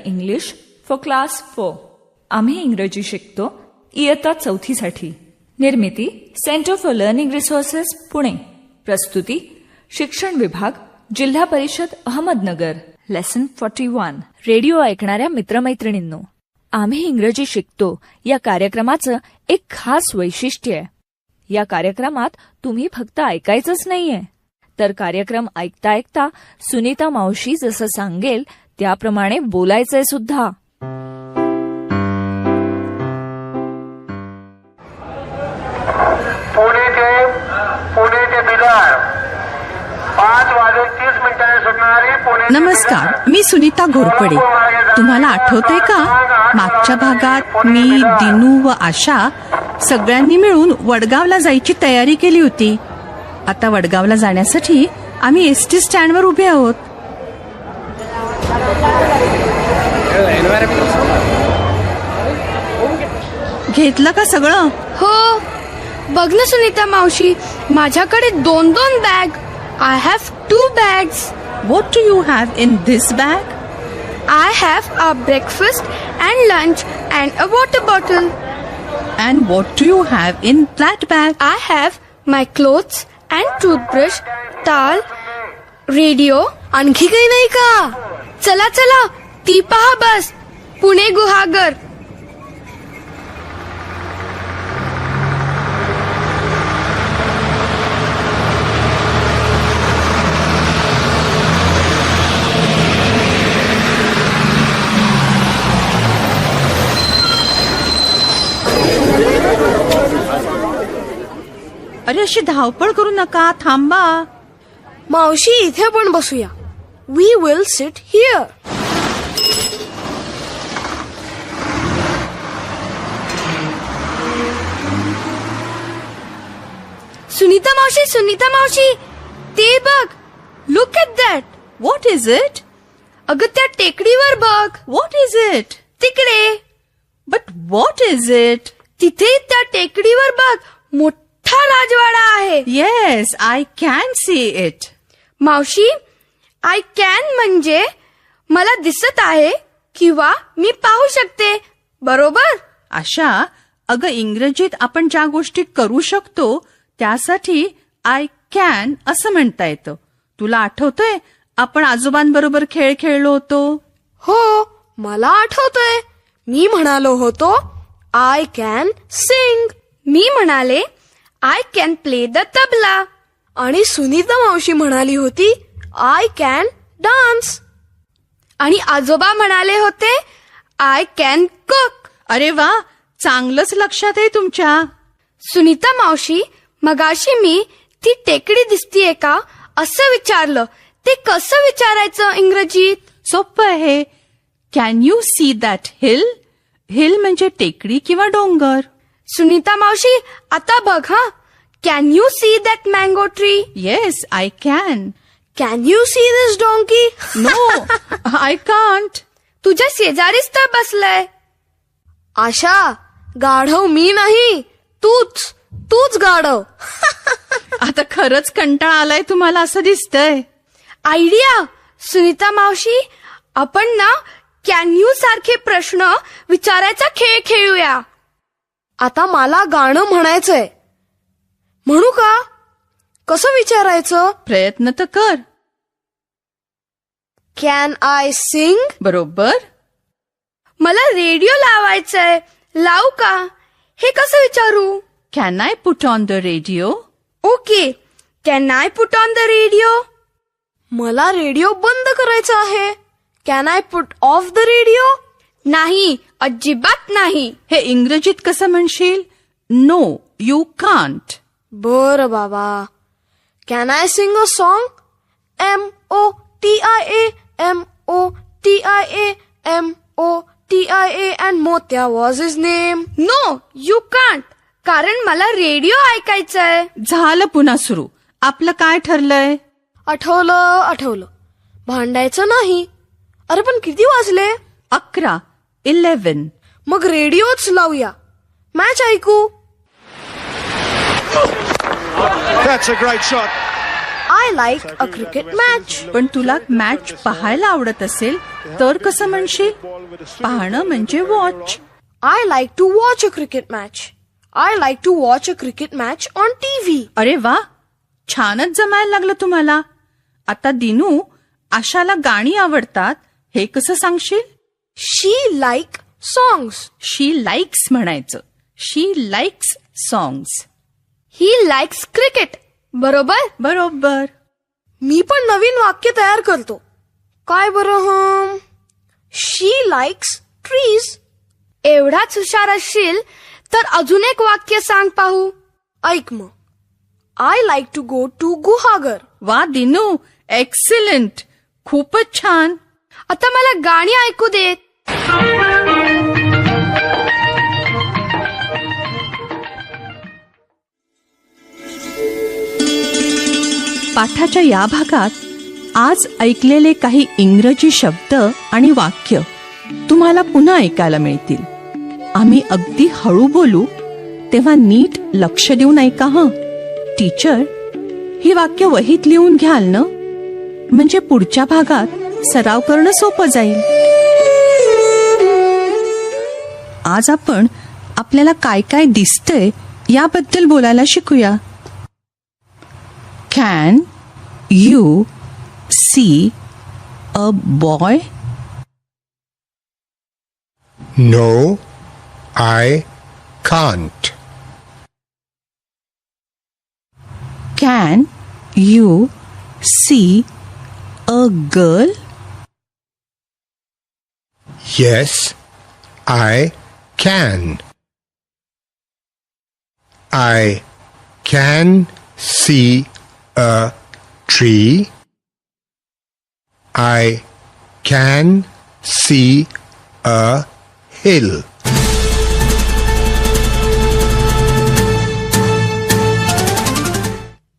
English for class 4. आम्ही इंग्रजी शिकतो इयत्ता 4थी साठी. निर्मिती centre for learning resources Pune. प्रस्तुती शिक्षण विभाग, जिल्हा परिषद अहमदनगर. लेसन 41. रेडिओ ऐकणाऱ्या मित्रमैत्रिणींनो, आम्ही इंग्रजी शिकतो या कार्यक्रमाचं एक खास वैशिष्ट्य आहे. या कार्यक्रमात तुम्ही फक्त ऐकायचंच नाहीये, तर कार्यक्रम ऐकता ऐकता सुनीता मावशी जसं सांगेल त्याप्रमाणे बोलायचंय सुद्धा. पुणे ते बिदर 5:30 सुटणारी पुणे. नमस्कार, मी सुनीता घोरपडे. तुम्हाला आठवतंय का, मागच्या भागात मी, दिनू व आशा सगळ्यांनी मिळून वडगावला जायची तयारी केली होती. आता वडगावला जाण्यासाठी आम्ही एसटी स्टँडवर उभे आहोत. घेतलं का सगळं? हो, बघ ना सुनीता मावशी, माझ्याकडे 2 bag. I have 2 bags. What do you have in this bag? I have a breakfast and lunch and a water bottle. And what do you have in that bag? I have my clothes and toothbrush, towel, radio. आणखी काही नाही का? चला चला, ती पहा बस, पुणे गुहागर. अरे अशी धावपळ करू नका, थांबा. मावशी, इथे पण बसूया. We will sit here. Sunita मावशी, ते बघ. Look at that. What is it? अगं, त्या टेकडीवर बघ. What is it? तिकडे. But what is it? तिथे त्या टेकडीवर बघ, मोठा राजवाडा आहे. Yes, I can see it. मावशी, आय कॅन म्हणजे मला दिसत आहे किंवा मी पाहू शकते, बरोबर? आशा, अगं इंग्रजीत आपण ज्या गोष्टी करू शकतो त्यासाठी आय कॅन असं म्हणता येतं. तुला आठवतंय आपण आजोबांबरोबर खेळ खेळलो होतो? हो, मला आठवतंय. मी म्हणालो होतो आय कॅन सिंग. मी म्हणाले I can play the tabla. आणि सुनीता मावशी म्हणाली होती आय कॅन डान्स. आणि आजोबा म्हणाले होते आय कॅन कुक. अरे वा, चांगलंच लक्षात आहे तुमच्या. सुनीता मावशी, मगाशी मी ती टेकडी दिसतीये का असं विचारलं. ते कसं विचारायचं इंग्रजीत? सोपं आहे. Can you see that hill? Hill म्हणजे टेकडी किंवा डोंगर. सुनीता मावशी, आता बघ हा. Can you see that mango tree? Yes, I can. Can you see this donkey? No, I can't. तुझ्या शेजारीच तर बसलंय. आशा, गाढव मी नाही, तूच गाढव. आता खरंच कंटाळा आलाय तुम्हाला असं दिसतंय. आयडिया. सुनीता मावशी, आपण ना कॅन यू सारखे प्रश्न विचारायचा खेळ खेळूया. आता मला गाणं म्हणायचंय. म्हणू का? कसं विचारायचं? प्रयत्न तर कर. Can I sing? बरोबर. मला रेडिओ लावायचंय, लावू का? हे कसं विचारू? Can I put on the radio? Okay, can I put on the radio? मला रेडिओ बंद करायचा आहे. Can I put off the radio? नाही, अजिबात नाही. हे इंग्रजीत कसं म्हणशील? No, you can't. बर बाबा. Can I sing a song? MOTIA and Motya was his name. No, you can't. कारण मला रेडिओ ऐकायचंय. झालं पुन्हा सुरू. आपलं काय ठरलंय? आठवलं. भांडायचं नाही. अरे पण किती वाजले? 11, 11. मग रेडिओच लावूया. मॅच ऐकू. That's a great shot. I I like a cricket match. पण तुला मॅच पाहायला आवडत असेल तर कसं म्हणशील? पाहणं म्हणजे watch. I like to watch a cricket match. I like to watch a cricket match on TV. अरे वा, छानच जमायला लागलं तुम्हाला. आता दिनू, आशाला गाणी आवडतात हे कसं सांगशील? शी लाईक सॉंग्स. शी लाईक्स म्हणायचं. शी likes songs. He likes cricket. बरोबर. बरोबर. मी पण नवीन वाक्य तयार करतो. काय बरं? शी लाईक्स ट्रीज. एवढाच हुशार असशील तर अजून एक वाक्य सांग पाहू. ऐक मग. I like to go to Guhagar. वा दिनू, एक्सिलंट. खूपच छान. आता मला गाणी ऐकू देत. पाठाच्या या भागात आज ऐकलेले काही इंग्रजी शब्द आणि वाक्य तुम्हाला पुन्हा ऐकायला मिळतील. आम्ही अगदी हळू बोलू तेव्हा नीट लक्ष देऊन ऐका हं. टीचर, ही वाक्य वहीत लिहून घ्याल ना? म्हणजे पुढच्या भागात सराव करणं सोपं जाईल. आज आपण आपल्याला काय काय दिसतंय याबद्दल बोलायला शिकूया. Can you see a boy? No, I can't. Can you see a girl? Yes, I can. I can see a tree. I can see a hill.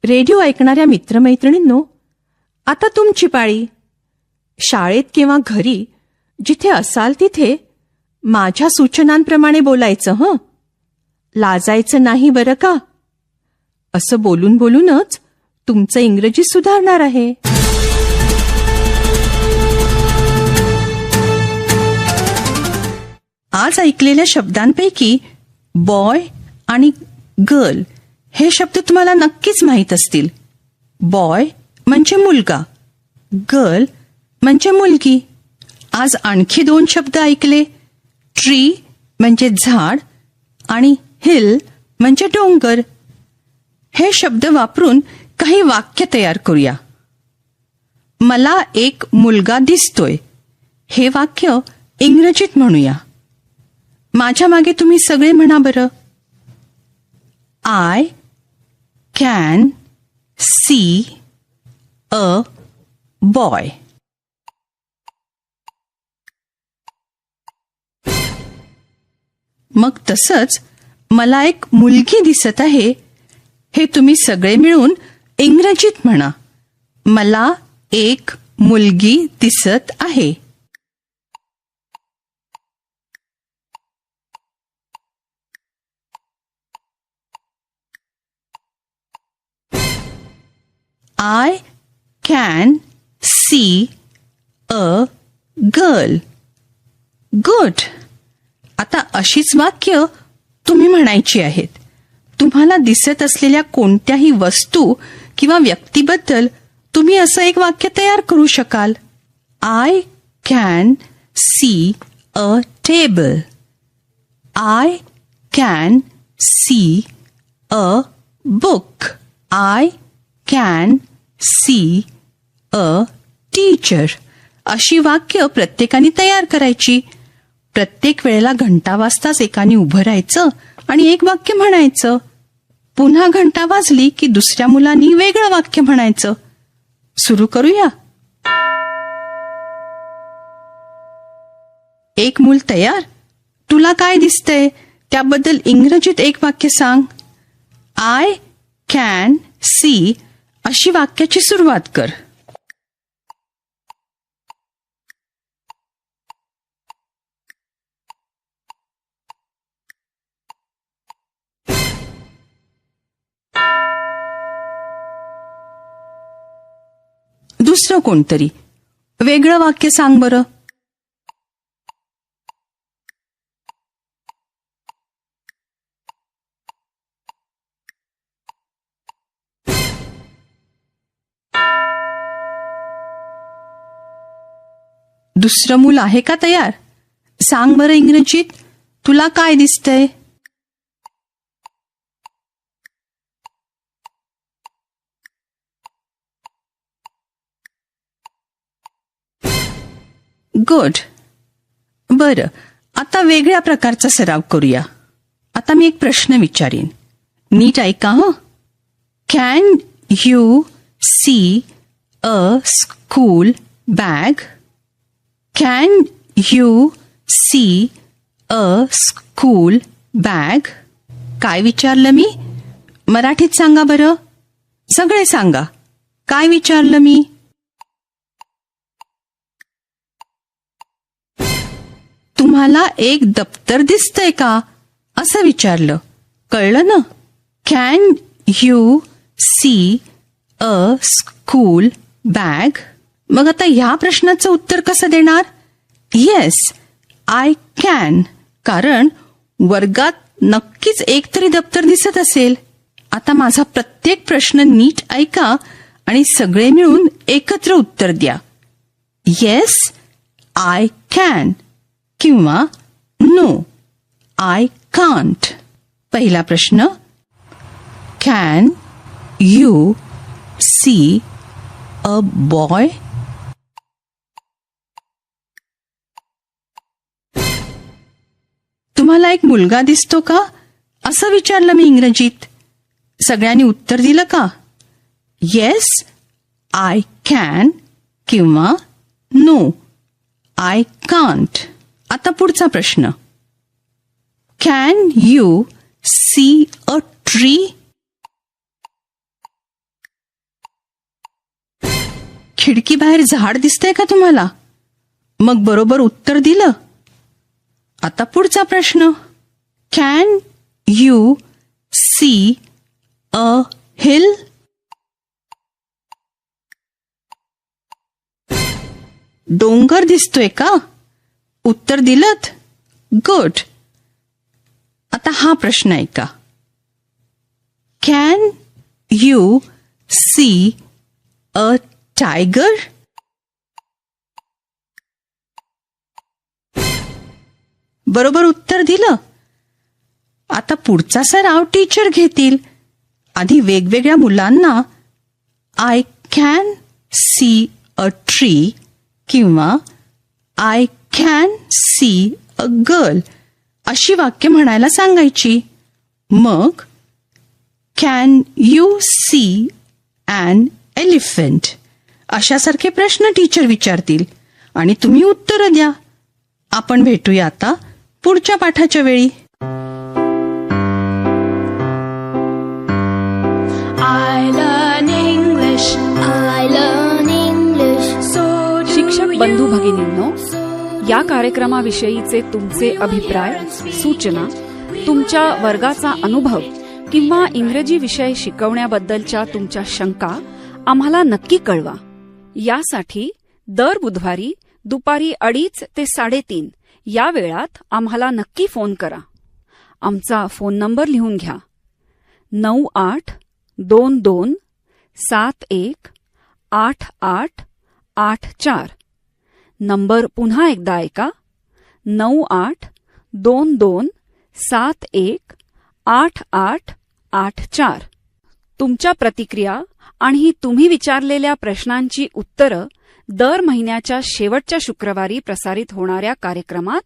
Radio ऐकणाऱ्या मित्रमैत्रिणींनो, आता तुमची पाळी. शाळेत किंवा घरी जिथे असाल तिथे माझ्या सूचनांप्रमाणे बोलायचं हं. लाजायचं नाही बरं का. असं बोलून बोलूनच तुमचं इंग्रजी सुधारणार आहे. आज ऐकलेल्या शब्दांपैकी बॉय आणि गर्ल हे शब्द तुम्हाला नक्कीच माहीत असतील. बॉय म्हणजे मुलगा, गर्ल म्हणजे मुलगी. आज आणखी 2 शब्द ऐकले. ट्री म्हणजे झाड आणि हिल म्हणजे डोंगर. हे शब्द वापरून काही वाक्य तयार करूया. मला एक मुलगा दिसतोय हे वाक्य इंग्रजीत म्हणूया. माझ्या मागे तुम्ही सगळे म्हणा बरं. I can see a boy. मग तसंच मला एक मुलगी दिसत आहे हे तुम्ही सगळे मिळून इंग्रजीत म्हणा. मला एक मुलगी दिसत आहे. I can see a girl. Good. आता अशीच वाक्य तुम्ही म्हणायची आहेत. तुम्हाला दिसत असलेल्या कोणत्याही वस्तू किंवा व्यक्तीबद्दल तुम्ही असं एक वाक्य तयार करू शकाल. I can see a table. I can see a book. I can see a teacher. अशी वाक्य प्रत्येकाने तयार करायची. प्रत्येक वेळेला घंटा वाजताच एकाने उभं राहायचं आणि एक वाक्य म्हणायचं. पुन्हा घंटा वाजली की दुसऱ्या मुलांनी वेगळं वाक्य म्हणायचं. सुरू करूया. एक मूल तयार. तुला काय दिसतंय त्याबद्दल इंग्रजीत एक वाक्य सांग. आय कॅन सी अशी वाक्याची सुरुवात कर. दुसरं कोणतरी वेगळं वाक्य सांग बरं. दुसरं मूल आहे का तयार? सांग बरं इंग्रजीत तुला काय दिसतंय. गुड. बरं, आता वेगळ्या प्रकारचा सराव करूया. आता मी एक प्रश्न विचारीन, नीट ऐका हं. Can you see a school bag? Can you see a school bag? काय विचारलं मी? मराठीत सांगा बरं. सगळे सांगा, काय विचारलं मी? तुम्हाला एक दप्तर दिसतंय का असं विचारलं. कळलं ना? Can you see a school bag? मग आता ह्या प्रश्नाचं उत्तर कसं देणार? Yes, I can. कारण वर्गात नक्कीच एक तरी दप्तर दिसत असेल. आता माझा प्रत्येक प्रश्न नीट ऐका आणि सगळे मिळून एकत्र उत्तर द्या. येस, आय कॅन किंवा नो, आय कांट. पहिला प्रश्न, can you see a boy? तुम्हाला एक मुलगा दिसतो का असं विचारलं मी इंग्रजीत. सगळ्यांनी उत्तर दिलं का? येस, आय कॅन किंवा नो, आय कांट. आता पुढचा प्रश्न, can you see a tree? खिडकीबाहेर झाड दिसतंय का तुम्हाला? मग बरोबर उत्तर दिलं. आता पुढचा प्रश्न, can you see a hill? डोंगर दिसतोय का? उत्तर दिलत. गुड. आता हा प्रश्न ऐका, can you see a tiger? बरोबर उत्तर दिलं. आता पुढचा सराव टीचर घेतील. आधी वेगवेगळ्या मुलांना I can see a tree किंवा I can see a girl अशी वाक्य म्हणायला सांगायची. मग can you see an elephant अशासारखे प्रश्न टीचर विचारतील आणि तुम्ही उत्तरं द्या. आपण भेटूया आता पुढच्या पाठाच्या वेळी. शिक्षक बंधू भगिनींनो, या कार्यक्रमाविषयीचे तुमचे अभिप्राय, सूचना, तुमच्या वर्गाचा अनुभव किंवा इंग्रजी विषय शिकवण्याबद्दलच्या तुमच्या शंका आम्हाला नक्की कळवा. यासाठी दर बुधवारी दुपारी 2:30 ते 3:30 या वेळात आम्हाला नक्की फोन करा. आमचा फोन नंबर लिहून घ्या, 9822718884. नंबर पुन्हा एकदा ऐका, 9822718884. तुमच्या प्रतिक्रिया आणि तुम्ही विचारलेल्या प्रश्नांची उत्तरं दर महिन्याच्या शेवटच्या शुक्रवारी प्रसारित होणाऱ्या कार्यक्रमात